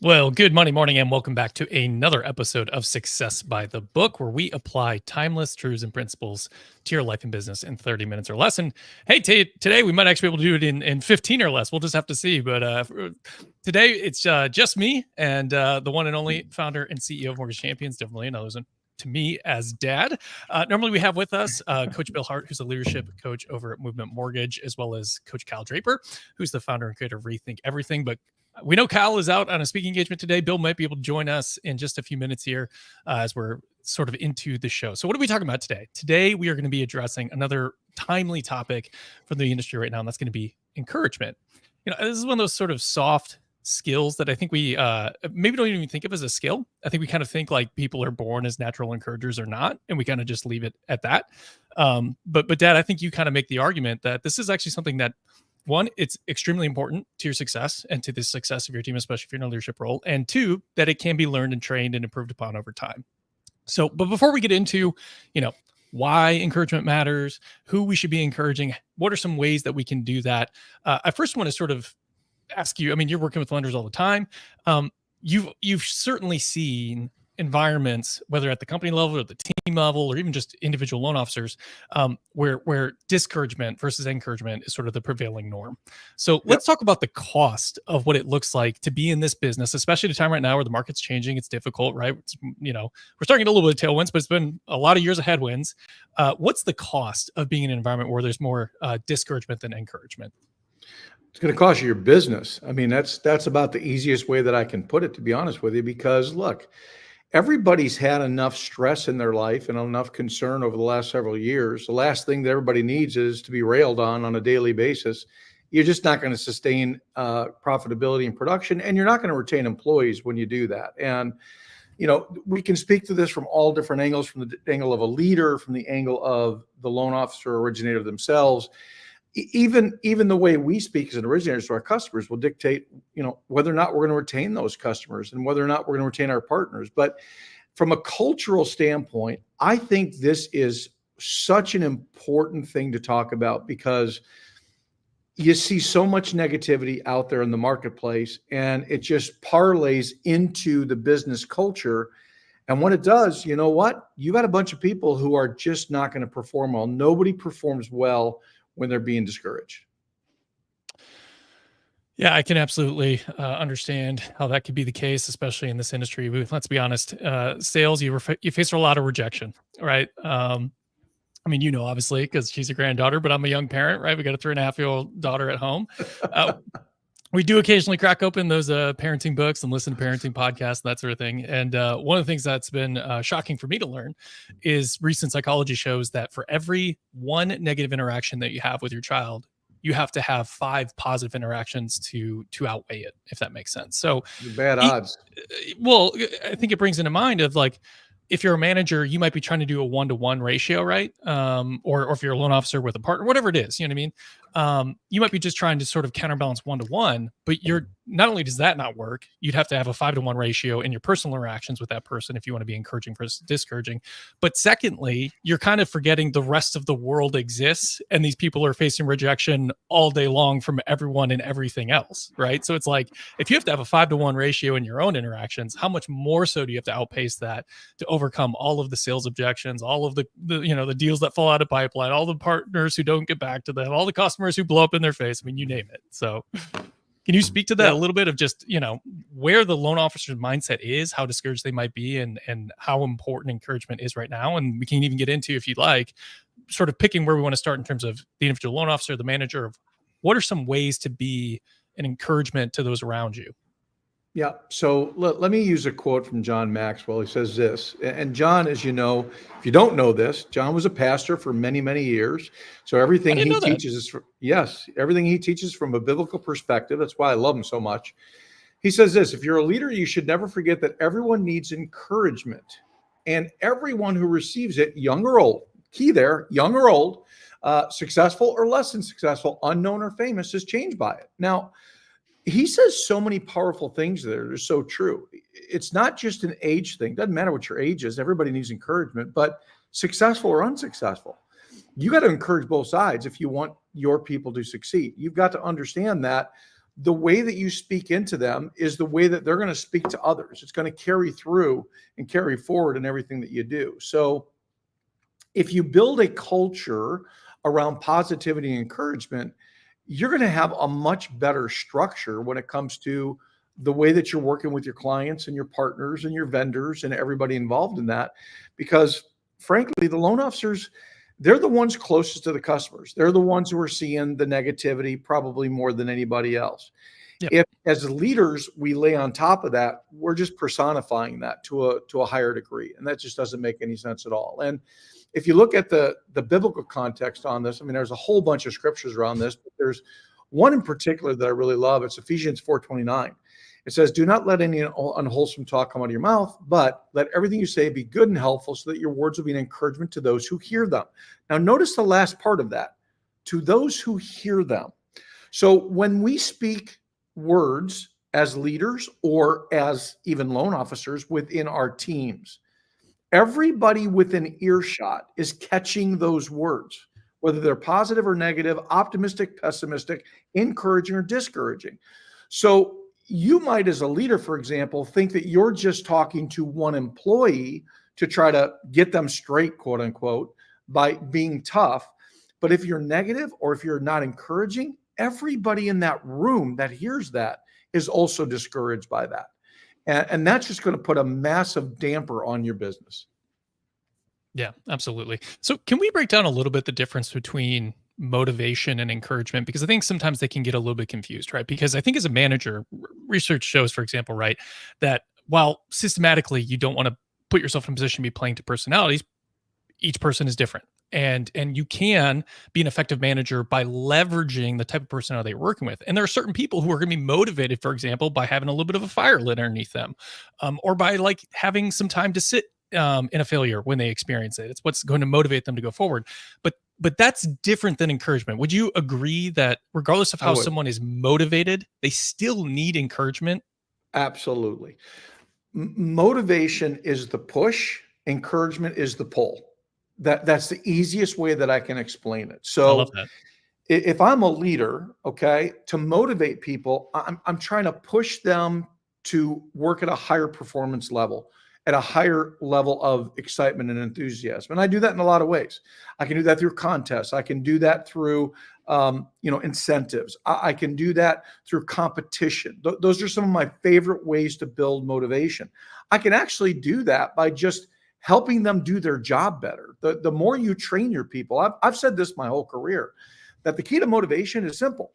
Well, good Monday morning and welcome back to another episode of Success by the Book, where we apply timeless truths and principles to your life and business in 30 minutes or less. And hey, today we might actually be able to do it in 15 or less. We'll just have to see. But today it's just me and the one and only founder and CEO of Mortgage Champions, Dale and Vermillion, others to me as dad. Normally we have with us Coach Bill Hart, who's a leadership coach over at Movement Mortgage, as well as Coach Kyle Draper, who's the founder and creator of Rethink Everything. But we know Kyle is out on a speaking engagement today. Bill might be able to join us in just a few minutes here as we're sort of into the show. So what are we talking about today? Today, we are going to be addressing another timely topic for the industry right now, and that's going to be encouragement. You know, this is one of those sort of soft skills that I think we maybe don't even think of as a skill. I think we kind of think like people are born as natural encouragers or not, and we kind of just leave it at that. But Dad, I think you kind of make the argument that this is actually something that, one, it's extremely important to your success and to the success of your team, especially if you're in a leadership role. And two, that it can be learned and trained and improved upon over time. So, but before we get into, why encouragement matters, who we should be encouraging, what are some ways that we can do that? I first want to sort of ask you, I mean, you're working with lenders all the time. You've certainly seen environments, whether at the company level or the team level, or even just individual loan officers, where discouragement versus encouragement is sort of the prevailing norm. So let's talk about the cost of what it looks like to be in this business, especially at a time right now where the market's changing. It's difficult, right? We're starting to get a little bit of tailwinds, but it's been a lot of years of headwinds. What's the cost of being in an environment where there's more discouragement than encouragement? It's going to cost you your business. I mean, that's about the easiest way that I can put it, to be honest with you, because look, everybody's had enough stress in their life and enough concern over the last several years. The last thing that everybody needs is to be railed on a daily basis. You're just not going to sustain profitability and production, and you're not going to retain employees when you do that. And, we can speak to this from all different angles, from the angle of a leader, from the angle of the loan officer originator themselves. Even the way we speak as an originator to our customers will dictate, whether or not we're going to retain those customers and whether or not we're going to retain our partners. But from a cultural standpoint, I think this is such an important thing to talk about, because you see so much negativity out there in the marketplace, and it just parlays into the business culture. And when it does, you know what? You got a bunch of people who are just not going to perform well. Nobody performs well when they're being discouraged. Yeah, I can absolutely understand how that could be the case, especially in this industry. Let's be honest, sales, you face a lot of rejection, right? I mean, obviously, because she's a granddaughter, but I'm a young parent, right? We got a 3.5-year-old daughter at home. We do occasionally crack open those parenting books and listen to parenting podcasts, that sort of thing. And one of the things that's been shocking for me to learn is recent psychology shows that for every one negative interaction that you have with your child, you have to have 5 positive interactions to outweigh it, if that makes sense. So bad odds. Well, I think it brings into mind of like, if you're a manager, you might be trying to do a 1-to-1 ratio, right? Or if you're a loan officer with a partner, whatever it is, you know what I mean? You might be just trying to sort of counterbalance 1-to-1, but not only does that not work, you'd have to have a 5-to-1 ratio in your personal interactions with that person if you want to be encouraging versus discouraging. But secondly, you're kind of forgetting the rest of the world exists, and these people are facing rejection all day long from everyone and everything else, right? So it's like, if you have to have a 5-to-1 ratio in your own interactions, how much more so do you have to outpace that to overcome all of the sales objections, all of the deals that fall out of pipeline, all the partners who don't get back to them, all the customers who blow up in their face? I mean, you name it. So can you speak to that a little bit of just, where the loan officer's mindset is, how discouraged they might be, and how important encouragement is right now? And we can even get into, if you'd like, sort of picking where we want to start in terms of the individual loan officer, the manager, of what are some ways to be an encouragement to those around you? Yeah. So let me use a quote from John Maxwell. He says this, and John, as you know, if you don't know this, John was a pastor for many, many years. So everything he teaches is, everything he teaches from a biblical perspective. That's why I love him so much. He says this: if you're a leader, you should never forget that everyone needs encouragement, and everyone who receives it, young or old, key there, young or old, successful or less than successful, unknown or famous, is changed by it. Now, he says so many powerful things that are so true. It's not just an age thing. Doesn't matter what your age is. Everybody needs encouragement, but successful or unsuccessful, you got to encourage both sides if you want your people to succeed. You've got to understand that the way that you speak into them is the way that they're going to speak to others. It's going to carry through and carry forward in everything that you do. So if you build a culture around positivity and encouragement, you're going to have a much better structure when it comes to the way that you're working with your clients and your partners and your vendors and everybody involved in that. Because frankly, the loan officers, they're the ones closest to the customers. They're the ones who are seeing the negativity probably more than anybody else. Yep. If as leaders we lay on top of that, we're just personifying that to a higher degree, and that just doesn't make any sense at all. And if you look at the biblical context on this, I mean, there's a whole bunch of scriptures around this, but there's one in particular that I really love. It's Ephesians 4:29. It says, "Do not let any unwholesome talk come out of your mouth, but let everything you say be good and helpful, so that your words will be an encouragement to those who hear them." Now, notice the last part of that, to those who hear them. So when we speak words as leaders or as even loan officers within our teams, everybody within earshot is catching those words, whether they're positive or negative, optimistic, pessimistic, encouraging or discouraging. So you might, as a leader, for example, think that you're just talking to one employee to try to get them straight, quote unquote, by being tough. But if you're negative or if you're not encouraging, everybody in that room that hears that is also discouraged by that. And that's just going to put a massive damper on your business. Yeah, absolutely. So can we break down a little bit the difference between motivation and encouragement? Because I think sometimes they can get a little bit confused, right? Because I think as a manager, research shows, for example, right, that while systematically you don't want to put yourself in a position to be playing to personalities, each person is different. And you can be an effective manager by leveraging the type of personality you're working with. And there are certain people who are going to be motivated, for example, by having a little bit of a fire lit underneath them, or by like having some time to sit in a failure when they experience it. It's what's going to motivate them to go forward. But that's different than encouragement. Would you agree that regardless of how someone is motivated, they still need encouragement? Absolutely. Motivation is the push, encouragement is the pull. That's the easiest way that I can explain it. I love So that. if I'm a leader, okay, to motivate people, I'm trying to push them to work at a higher performance level, at a higher level of excitement and enthusiasm. And I do that in a lot of ways. I can do that through contests. I can do that through, incentives. I can do that through competition. Those are some of my favorite ways to build motivation. I can actually do that by just helping them do their job better. The more you train your people, I've said this my whole career, that the key to motivation is simple.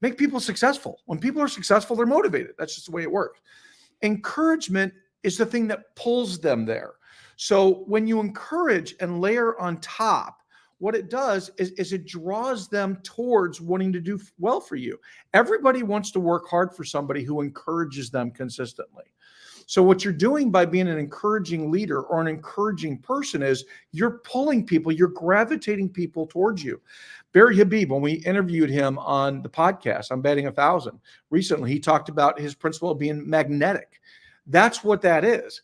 Make people successful. When people are successful, they're motivated. That's just the way it works. Encouragement is the thing that pulls them there. So when you encourage and layer on top, what it does is it draws them towards wanting to do well for you. Everybody wants to work hard for somebody who encourages them consistently. So what you're doing by being an encouraging leader or an encouraging person is you're pulling people, you're gravitating people towards you. Barry Habib, when we interviewed him on the podcast, I'm Betting 1,000, recently, he talked about his principle of being magnetic. That's what that is.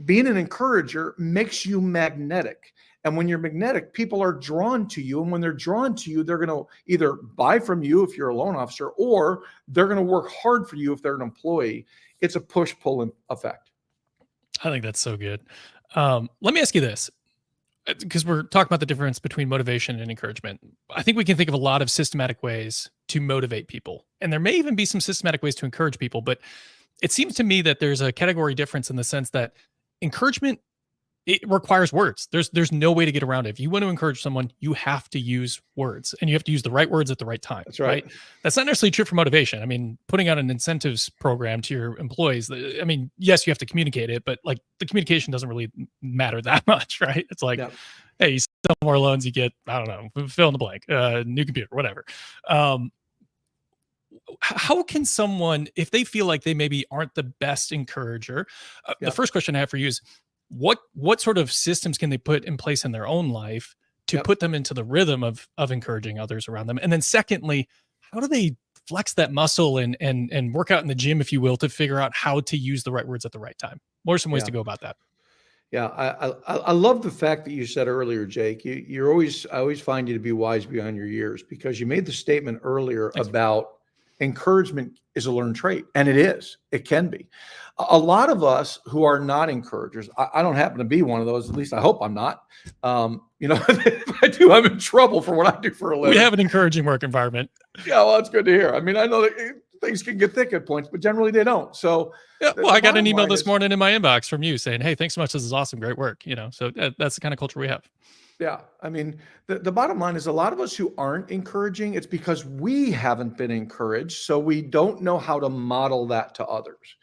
Being an encourager makes you magnetic. And when you're magnetic, people are drawn to you. And when they're drawn to you, they're going to either buy from you if you're a loan officer, or they're going to work hard for you if they're an employee. It's a push-pull effect. I think that's so good. Let me ask you this, because we're talking about the difference between motivation and encouragement. I think we can think of a lot of systematic ways to motivate people. And there may even be some systematic ways to encourage people, but it seems to me that there's a category difference in the sense that encouragement, it requires words. There's no way to get around it. If you want to encourage someone, you have to use words, and you have to use the right words at the right time. That's right. That's not necessarily true for motivation. I mean, putting out an incentives program to your employees, I mean, yes, you have to communicate it, but like the communication doesn't really matter that much, right? It's like, hey, you sell more loans, you get, I don't know, fill in the blank, new computer, whatever. How can someone, if they feel like they maybe aren't the best encourager, the first question I have for you is, what sort of systems can they put in place in their own life to put them into the rhythm of encouraging others around them? And then secondly, how do they flex that muscle and work out in the gym, if you will, to figure out how to use the right words at the right time? What are some ways to go about that? Yeah, I love the fact that you said earlier, Jake, I always find you to be wise beyond your years, because you made the statement earlier about encouragement is a learned trait, and it is. It can be. A lot of us who are not encouragers, I don't happen to be one of those. At least I hope I'm not. If I do, I'm in trouble for what I do for a living. We have an encouraging work environment. Yeah, well, that's good to hear. I mean, I know that things can get thick at points, but generally they don't. So, yeah, well, I got an email this morning in my inbox from you saying, "Hey, thanks so much. This is awesome. Great work." So that's the kind of culture we have. Yeah. I mean, the bottom line is a lot of us who aren't encouraging, it's because we haven't been encouraged. So we don't know how to model that to others.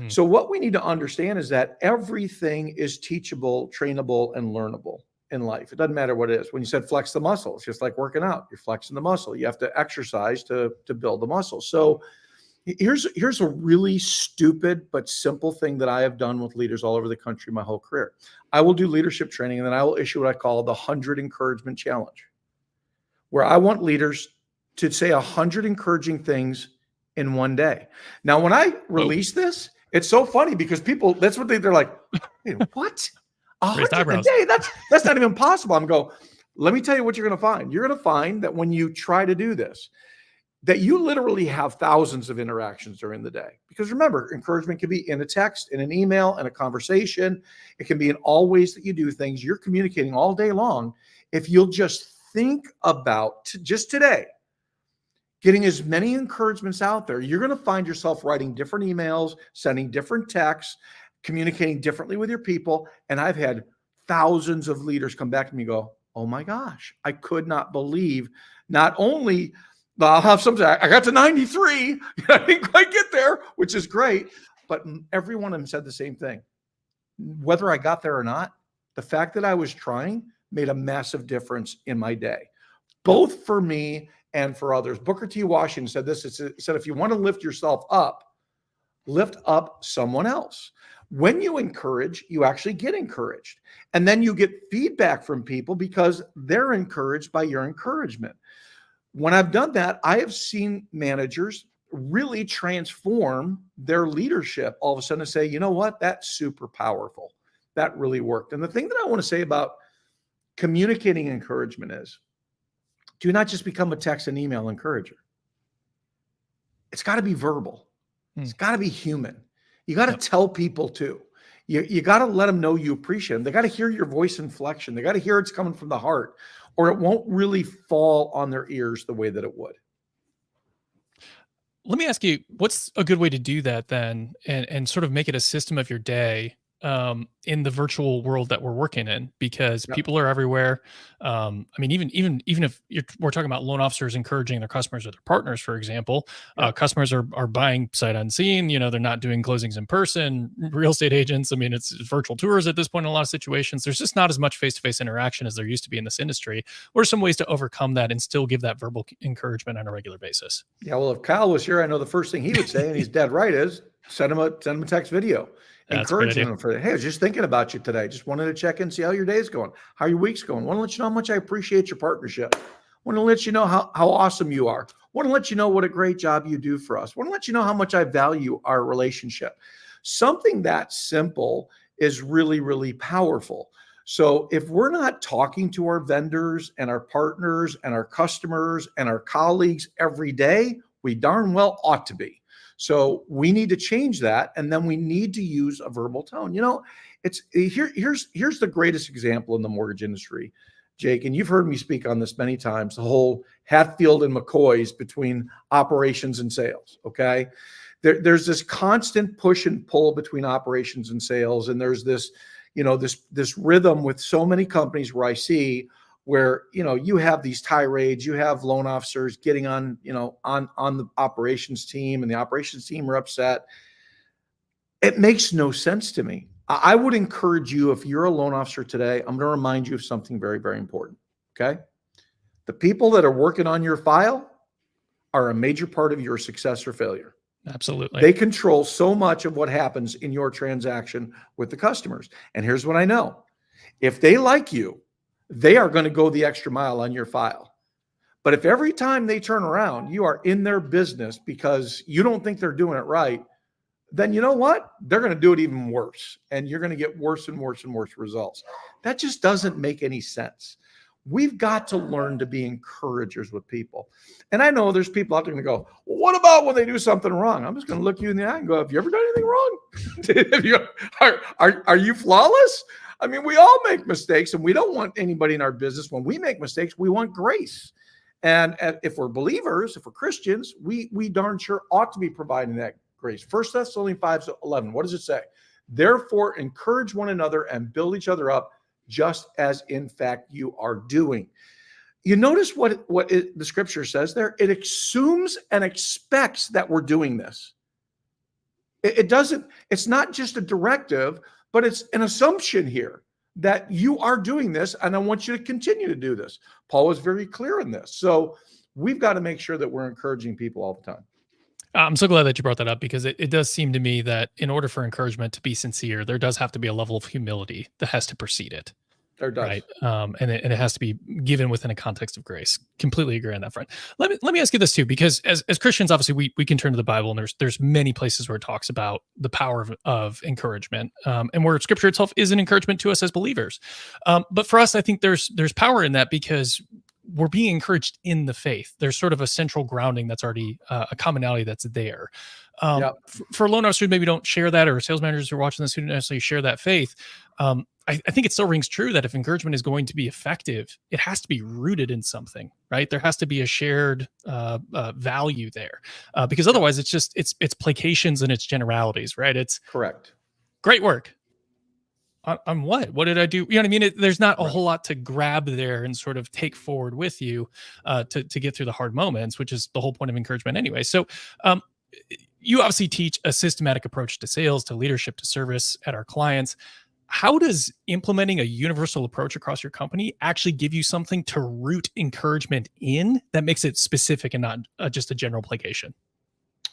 So what we need to understand is that everything is teachable, trainable, and learnable in life. It doesn't matter what it is. When you said flex the muscle, it's just like working out. You're flexing the muscle. You have to exercise to build the muscle. So here's a really stupid but simple thing that I have done with leaders all over the country my whole career. I will do leadership training, and then I will issue what I call the 100 Encouragement Challenge, where I want leaders to say 100 encouraging things in one day. Now, when I release this, it's so funny because people, that's what they're like, hey, what? 100 a day? That's not even possible. I'm going, let me tell you what you're going to find. You're going to find that when you try to do this, that you literally have thousands of interactions during the day. Because remember, encouragement can be in a text, in an email, in a conversation. It can be in all ways that you do things. You're communicating all day long. If you'll just think about just today, getting as many encouragements out there, you're going to find yourself writing different emails, sending different texts, communicating differently with your people. And I've had thousands of leaders come back to me and go, oh my gosh, I could not believe not only I'll have some say, I got to 93. I didn't quite get there, which is great. But every one of them said the same thing. Whether I got there or not, the fact that I was trying made a massive difference in my day, both for me and for others. Booker T. Washington said this. He said, if you want to lift yourself up, lift up someone else. When you encourage, you actually get encouraged. And then you get feedback from people because they're encouraged by your encouragement. When I've done that, I have seen managers really transform their leadership all of a sudden and say, you know what, that's super powerful. That really worked. And the thing that I want to say about communicating encouragement is, do not just become a text and email encourager. It's got to be verbal. It's got to be human. You got to tell people too. You got to let them know you appreciate them. They got to hear your voice inflection. They got to hear it's coming from the heart, or it won't really fall on their ears the way that it would. Let me ask you, what's a good way to do that then, and sort of make it a system of your day in the virtual world that we're working in, because people are everywhere. I mean, even if we're talking about loan officers encouraging their customers or their partners, for example, customers are buying sight unseen. They're not doing closings in person. Real estate agents, I mean, it's virtual tours at this point in a lot of situations. There's just not as much face-to-face interaction as there used to be in this industry. What are some ways to overcome that and still give that verbal encouragement on a regular basis? Yeah, well, if Kyle was here, I know the first thing he would say, and he's dead right, is send him a text video. Encouraging them for, hey, I was just thinking about you today. Just wanted to check in, see how your day's going, how your week's going. Want to let you know how much I appreciate your partnership. Want to let you know how awesome you are. Want to let you know what a great job you do for us. Want to let you know how much I value our relationship. Something that simple is really, really powerful. So if we're not talking to our vendors and our partners and our customers and our colleagues every day, we darn well ought to be. So we need to change that, and then we need to use a verbal tone. Here's the greatest example in the mortgage industry, Jake, and you've heard me speak on this many times, the whole Hatfield and McCoy's between operations and sales, okay? There's this constant push and pull between operations and sales, and there's this, this rhythm with so many companies where I see where, you have these tirades, you have loan officers getting on, on the operations team, and the operations team are upset. It makes no sense to me. I would encourage you, if you're a loan officer today, I'm going to remind you of something very, very important. Okay. The people that are working on your file are a major part of your success or failure. Absolutely. They control so much of what happens in your transaction with the customers. And here's what I know. If they like you, they are going to go the extra mile on your file. But if every time they turn around, you are in their business because you don't think they're doing it right, then you know what? They're going to do it even worse. And you're going to get worse and worse and worse results. That just doesn't make any sense. We've got to learn to be encouragers with people. And I know there's people out there going to go, well, what about when they do something wrong? I'm just going to look you in the eye and go, have you ever done anything wrong? Are you flawless? I mean, we all make mistakes, and we don't want anybody in our business, when we make mistakes, we want grace. And if we're believers, if we're Christians, we darn sure ought to be providing that grace. 1 Thessalonians 5:11, what does it say? Therefore, encourage one another and build each other up, just as in fact you are doing. You notice what the scripture says there? It assumes and expects that we're doing this. It doesn't, it's not just a directive, but it's an assumption here that you are doing this, and I want you to continue to do this. Paul was very clear in this. So we've got to make sure that we're encouraging people all the time. I'm so glad that you brought that up, because it does seem to me that in order for encouragement to be sincere, there does have to be a level of humility that has to precede it. There does. Right. And it has to be given within a context of grace. Completely agree on that front. Let me ask you this too, because as Christians, obviously we can turn to the Bible, and there's many places where it talks about the power of encouragement, and where scripture itself is an encouragement to us as believers. But for us, I think there's power in that, because we're being encouraged in the faith. There's sort of a central grounding that's already a commonality that's there. For loan officers who maybe don't share that, or sales managers who are watching this who don't necessarily share that faith, I think it still rings true that if encouragement is going to be effective, it has to be rooted in something, right? There has to be a shared value there, because otherwise it's placations and it's generalities, right? It's correct. Great work. On what? What did I do? You know what I mean? There's not a whole lot to grab there and sort of take forward with you to get through the hard moments, which is the whole point of encouragement anyway. So you obviously teach a systematic approach to sales, to leadership, to service at our clients. How does implementing a universal approach across your company actually give you something to root encouragement in that makes it specific and not just a general placation?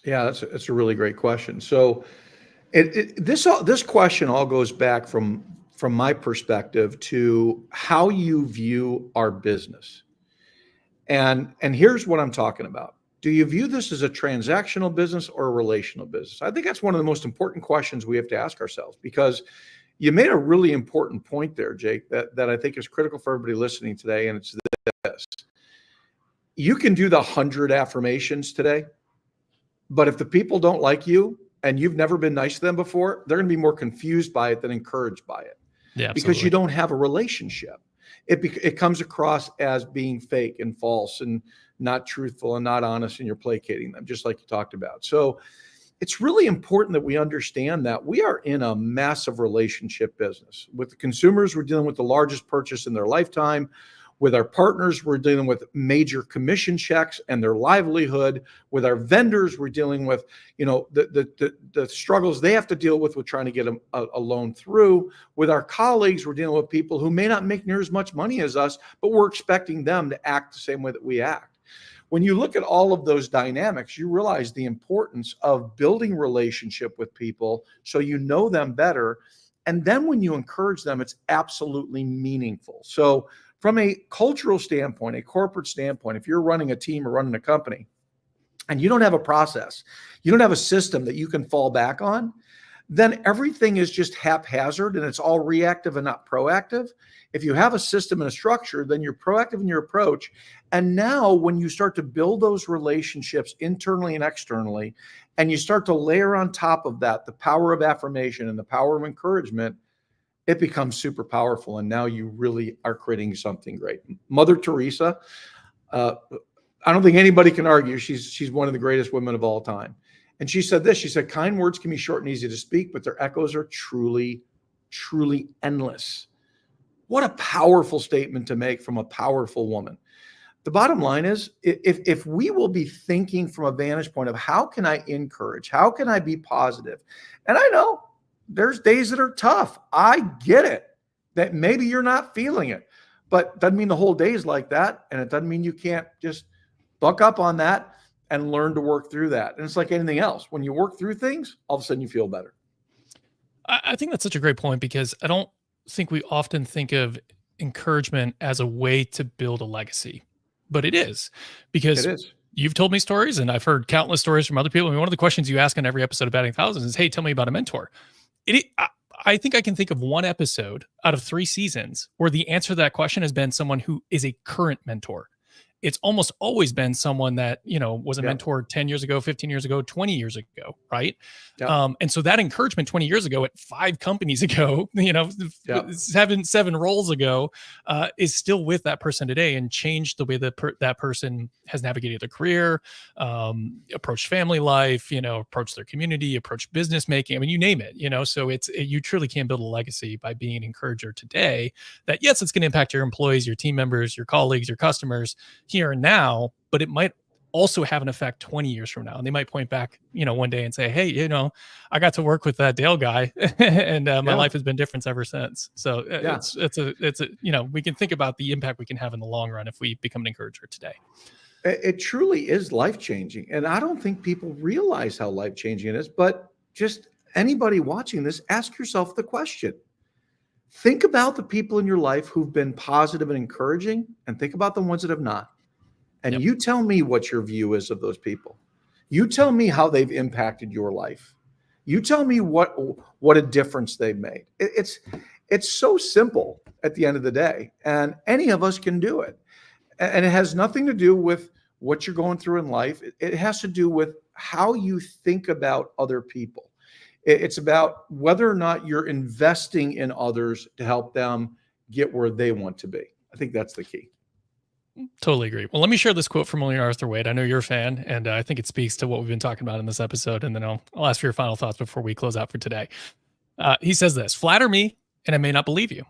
Yeah, that's a really great question. So this question all goes back from my perspective to how you view our business. And here's what I'm talking about. Do you view this as a transactional business or a relational business? I think that's one of the most important questions we have to ask ourselves, because you made a really important point there, Jake, that I think is critical for everybody listening today. And it's this: you can do the 100 affirmations today, but if the people don't like you and you've never been nice to them before, they're going to be more confused by it than encouraged by it. Yeah, because you don't have a relationship. It comes across as being fake and false and not truthful and not honest, and you're placating them, just like you talked about. So it's really important that we understand that we are in a massive relationship business. With the consumers, we're dealing with the largest purchase in their lifetime. With our partners, we're dealing with major commission checks and their livelihood. With our vendors, we're dealing with, the struggles they have to deal with trying to get a loan through. With our colleagues, we're dealing with people who may not make near as much money as us, but we're expecting them to act the same way that we act. When you look at all of those dynamics, you realize the importance of building relationship with people so you know them better. And then when you encourage them, it's absolutely meaningful. So from a cultural standpoint, a corporate standpoint, if you're running a team or running a company and you don't have a process, you don't have a system that you can fall back on, then everything is just haphazard and it's all reactive and not proactive. If you have a system and a structure, then you're proactive in your approach. And now when you start to build those relationships internally and externally, and you start to layer on top of that the power of affirmation and the power of encouragement, it becomes super powerful. And now you really are creating something great. Mother Teresa, I don't think anybody can argue she's one of the greatest women of all time. And she said this: she said, kind words can be short and easy to speak, but their echoes are truly, truly endless. What a powerful statement to make from a powerful woman. The bottom line is, if we will be thinking from a vantage point of how can I encourage, how can I be positive? And I know there's days that are tough. I get it, that maybe you're not feeling it, but doesn't mean the whole day is like that. And it doesn't mean you can't just buck up on that and learn to work through that. And it's like anything else. When you work through things, all of a sudden you feel better. I think that's such a great point, because I don't think we often think of encouragement as a way to build a legacy, but it is, because you've told me stories and I've heard countless stories from other people. I mean, one of the questions you ask on every episode of Batting Thousands is, hey, tell me about a mentor. I think I can think of one episode out of 3 seasons where the answer to that question has been someone who is a current mentor. It's almost always been someone that, was a Yeah. mentor 10 years ago, 15 years ago, 20 years ago, right? Yeah. And so that encouragement 20 years ago at 5 companies ago, Yeah. seven roles ago, is still with that person today and changed the way that person has navigated their career, approached family life, approached their community, approached business making. I mean, you name it, so you truly can build a legacy by being an encourager today that, yes, it's going to impact your employees, your team members, your colleagues, your customers here and now, but it might also have an effect 20 years from now. And they might point back, one day and say, hey, I got to work with that Dale guy and my life has been different ever since. So we can think about the impact we can have in the long run if we become an encourager today. It truly is life-changing. And I don't think people realize how life-changing it is, but just anybody watching this, ask yourself the question. Think about the people in your life who've been positive and encouraging, and think about the ones that have not. And you tell me what your view is of those people. You tell me how they've impacted your life. You tell me what a difference they've made. It's so simple at the end of the day, and any of us can do it. And it has nothing to do with what you're going through in life. It has to do with how you think about other people. It's about whether or not you're investing in others to help them get where they want to be. I think that's the key. Totally agree. Well, let me share this quote from William Arthur Wade. I know you're a fan, and I think it speaks to what we've been talking about in this episode. And then I'll ask for your final thoughts before we close out for today. He says this: flatter me, and I may not believe you.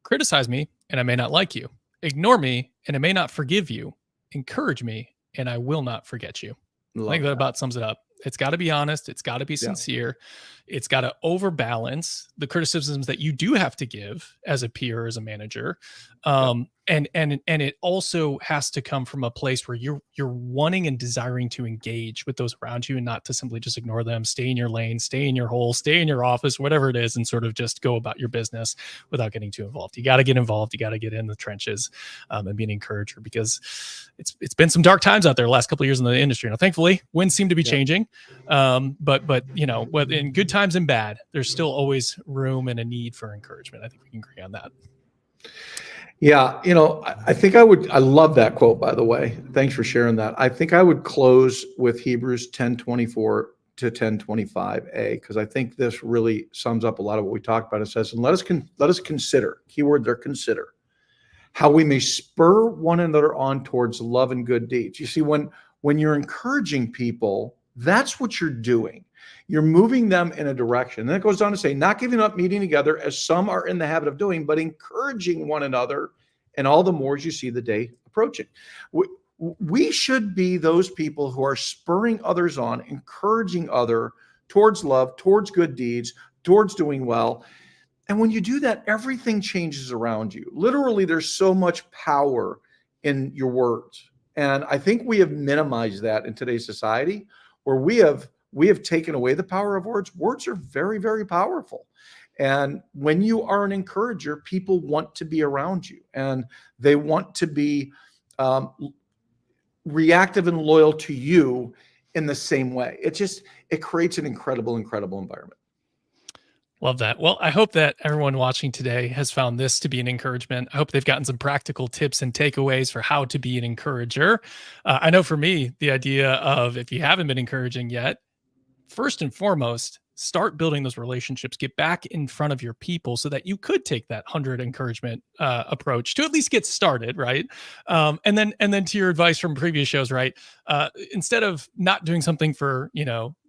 Criticize me, and I may not like you. Ignore me, and I may not forgive you. Encourage me, and I will not forget you. I think that about sums it up. It's got to be honest. It's got to be sincere. It's got to overbalance the criticisms that you do have to give as a peer, as a manager. And it also has to come from a place where you're wanting and desiring to engage with those around you and not to simply just ignore them, stay in your lane, stay in your hole, stay in your office, whatever it is, and sort of just go about your business without getting too involved. You got to get involved. You got to get in the trenches and be an encourager, because it's been some dark times out there the last couple of years in the industry. Now, thankfully, winds seem to be changing. But in good times and bad, there's still always room and a need for encouragement. I think we can agree on that. Yeah. I love that quote, by the way. Thanks for sharing that. I think I would close with Hebrews 10:24 to 10:25a, because I think this really sums up a lot of what we talked about. It says, and let us consider, keyword there, consider, how we may spur one another on towards love and good deeds. You see, when you're encouraging people, that's what you're doing. You're moving them in a direction. And then it goes on to say, not giving up meeting together as some are in the habit of doing, but encouraging one another, and all the more as you see the day approaching. We should be those people who are spurring others on, encouraging others towards love, towards good deeds, towards doing well. And when you do that, everything changes around you. Literally, there's so much power in your words. And I think we have minimized that in today's society, where we have taken away the power of words. Words are very, very powerful. And when you are an encourager, people want to be around you, and they want to be reactive and loyal to you in the same way. It creates an incredible, incredible environment. Love that. Well, I hope that everyone watching today has found this to be an encouragement. I hope they've gotten some practical tips and takeaways for how to be an encourager. I know for me, the idea of, if you haven't been encouraging yet, first and foremost, start building those relationships, get back in front of your people so that you could take that 100 encouragement approach to at least get started, right? And then to your advice from previous shows, right? Instead of not doing something for,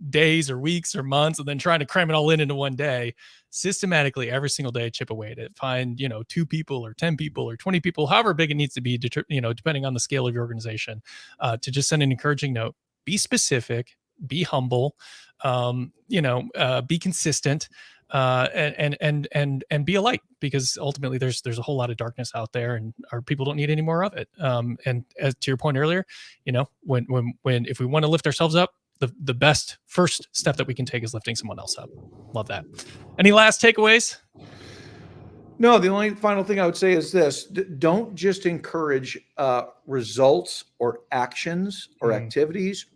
days or weeks or months and then trying to cram it all into one day, systematically every single day, chip away at it. Find, 2 people or 10 people or 20 people, however big it needs to be, depending on the scale of your organization, to just send an encouraging note. Be specific, be humble, be consistent, and be a light, because ultimately there's a whole lot of darkness out there, and our people don't need any more of it. And as to your point earlier, when if we want to lift ourselves up, the best first step that we can take is lifting someone else up. Love that. Any last takeaways? No, the only final thing I would say is this: don't just encourage results or actions or activities,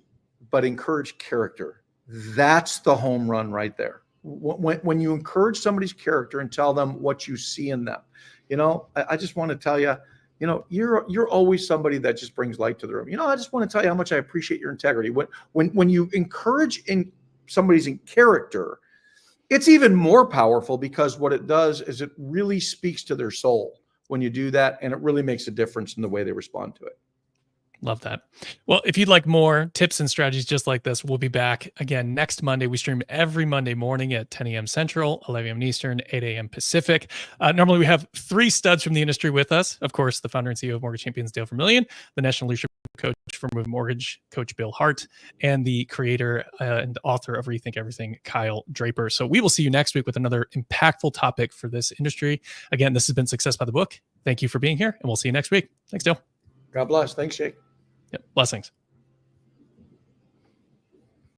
but encourage character. That's the home run right there. when you encourage somebody's character and tell them what you see in them, I just want to tell you, you're always somebody that just brings light to the room. I just want to tell you how much I appreciate your integrity. When you encourage in somebody's character, it's even more powerful, because what it does is it really speaks to their soul when you do that, and it really makes a difference in the way they respond to it. Love that. Well, if you'd like more tips and strategies just like this, we'll be back again next Monday. We stream every Monday morning at 10 a.m. Central, 11 a.m. Eastern, 8 a.m. Pacific. Normally, we have 3 studs from the industry with us. Of course, the founder and CEO of Mortgage Champions, Dale Vermillion, the National Leadership Coach for Move Mortgage, Coach Bill Hart, and the creator and author of Rethink Everything, Kyle Draper. So we will see you next week with another impactful topic for this industry. Again, this has been Success by the Book. Thank you for being here, and we'll see you next week. Thanks, Dale. God bless. Thanks, Jake. Yep. Blessings.